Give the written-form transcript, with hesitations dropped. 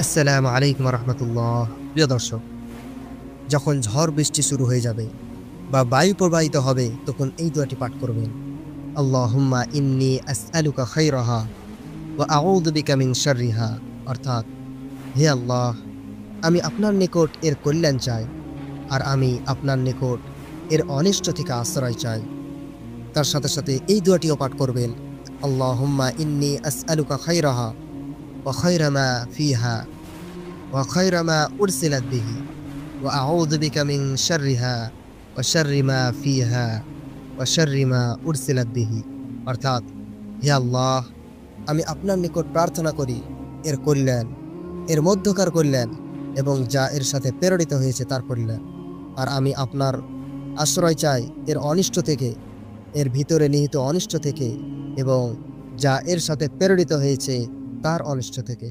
আসসালামু আলাইকুম রহমতুল্লাহ। প্রিয় দর্শক, যখন ঝড় বৃষ্টি শুরু হয়ে যাবে বা বায়ু প্রবাহিত হবে তখন এই দোয়াটি পাঠ করবেন। আল্লাহুম্মা ইন্নী আসআলুকা খাইরাহা ওয়া আউযু বিকা মিন শাররিহা। অর্থাৎ, হে আল্লাহ, আমি আপনার নিকট এর কল্যাণ চাই আর আমি আপনার নিকট এর অনিষ্ট থেকে আশ্রয় চাই। তার সাথে সাথে এই দোয়াটিও পাঠ করবেন। আল্লাহুম্মা ইন্নী আসআলুকা খাইরাহা ওয়া খাইরা মা ফিহা ওয়া খাইরা মা উরসিলাত বিহি ওয়া আউযু বিকা মিন শাররিহা ওয়া শাররি মা ফিহা ওয়া শাররি মা উরসিলাত বিহি। অর্থাৎ, হে আল্লাহ, আমি আপনার নিকট প্রার্থনা করি এর কল্যাণ, এর মধ্যকার কল্যাণ এবং যা এর সাথে প্রেরিত হয়েছে তার কল্যাণ। আর আমি আপনার আশ্রয় চাই এর অনিষ্ট থেকে, এর ভিতরে নিহিত অনিষ্ট থেকে এবং যা এর সাথে প্রেরিত হয়েছে তার অনিষ্ট থেকে।